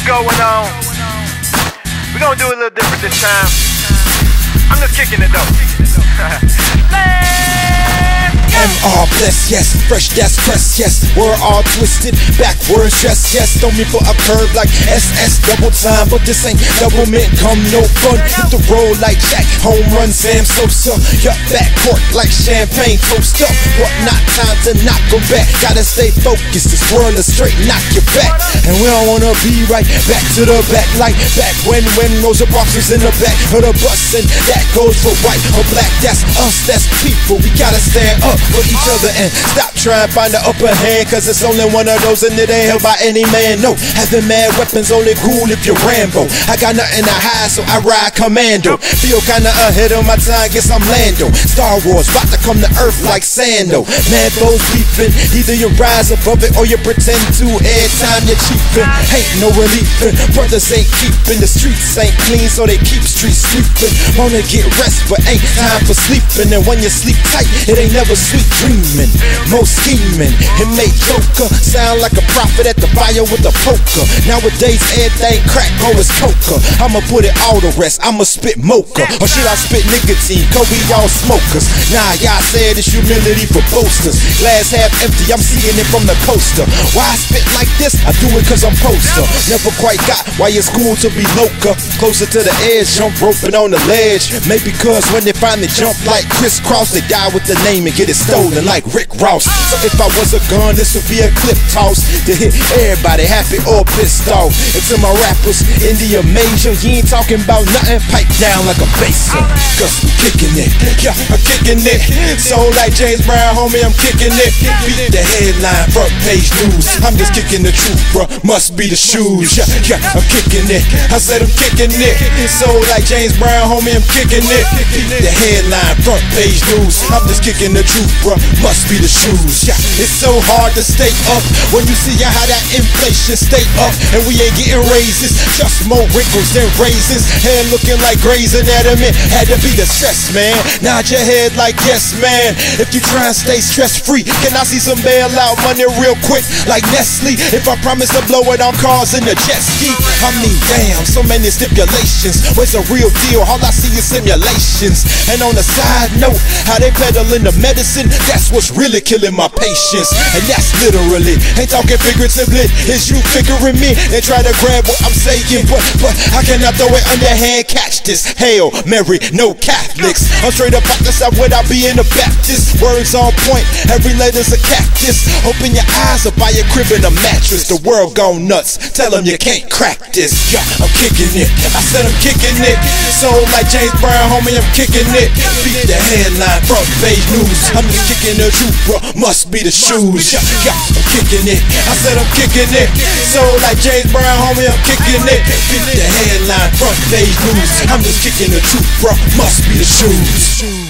going on? We're gonna do it a little different this time. I'm just kicking it though. MR blessed, yes, fresh, that's Crest, yes. We're all twisted, backwards dressed, yes. Throw me for a curve like SS, double time, but this ain't double mint, come no fun. Hit the roll like Jack, home run Sam Sosa. Yup, back court like champagne toast up. What not time to knock 'em back? Gotta stay focused, this world is straight, knock your back. And we don't wanna be right back to the back like back when Rosa Parks was in the back of the bus. And that goes for white or black, that's us, that's people. We gotta stand up for each other and stop trying to find the upper hand, cause it's only one of those and it ain't held by any man. No, having mad weapons only cool if you're Rambo. I got nothing to hide, so I ride commando. Feel kinda ahead of my time, guess I'm Lando. Star Wars, about to come to earth like Sando. Mad foes beefin, either you rise above it or you pretend to. Every time you're chiefin, ain't no reliefin. Brothers ain't keepin, the streets ain't clean, so they keep streets sweepin. Wanna get rest, but ain't time for sleepin'. And when you sleep tight, it ain't never sweet dreamin'. Most scheming, it make joker sound like a prophet at the fire with a poker. Nowadays everything crack, oh it's coca. I'ma put it all to rest, I'ma spit mocha. Or should I spit nicotine, cause we all smokers. Nah, y'all said it's humility for boasters. Glass half empty, I'm seeing it from the coaster. Why I spit like this? I do it cause I'm poster. Never quite got why it's cool to be loca. Closer to the edge, jump roping on the ledge. Maybe cause when they finally jump like Kris Kross, they die with the name and get it stolen like Rick Ross. So if I was a gun, this would be a clip toss to hit everybody happy or pissed off. And to my rappers, India major, you ain't talking about nothing, pipe down like a baser. Cause I'm kicking it, yeah, I'm kicking it. So like James Brown, homie, I'm kicking it. Beat the headline, front page news. I'm just kicking the truth, bro, must be the shoes. Yeah, yeah, I'm kicking it, I said I'm kicking it. So like James Brown, homie, I'm kicking it. Beat the headline, front page news. I'm just kicking the truth, bro, must be the shoes. Yeah, it's so hard to stay up when you see how that inflation stay up and we ain't getting raises, just more wrinkles than raisins. Hair looking like Grey's Anatomy, had to be the stress, man. Nod your head like yes, man. If you try and stay stress free, can I see some bailout money real quick like Nestle? If I promise to blow it on cars in the jet ski, I mean damn, so many stipulations. Where's the real deal? All I see is simulations. And on the side note, how they peddling the medicine, that's what's really killing my patience. And that's literally, ain't talking figuratively. Is you figuring me and try to grab what I'm saying? But I cannot throw it underhand, catch this. Hail Mary, no Catholics. I'm straight up out the South without being a Baptist. Words on point, every letter's a cactus. Open your eyes or buy a crib and a mattress. The world gone nuts, tell them you can't crack this. Yeah, I'm kicking it, I said I'm kicking it. So like James Brown, homie, I'm kicking it. Beat the headline, front page news. I'm just kicking the truth, bro, must be the shoes. Yeah, yeah, I'm kicking it, I said I'm kicking it. So like James Brown, homie, I'm kicking it. Beat the headline, front page news. I'm just kicking the truth, bro, must be the shoes.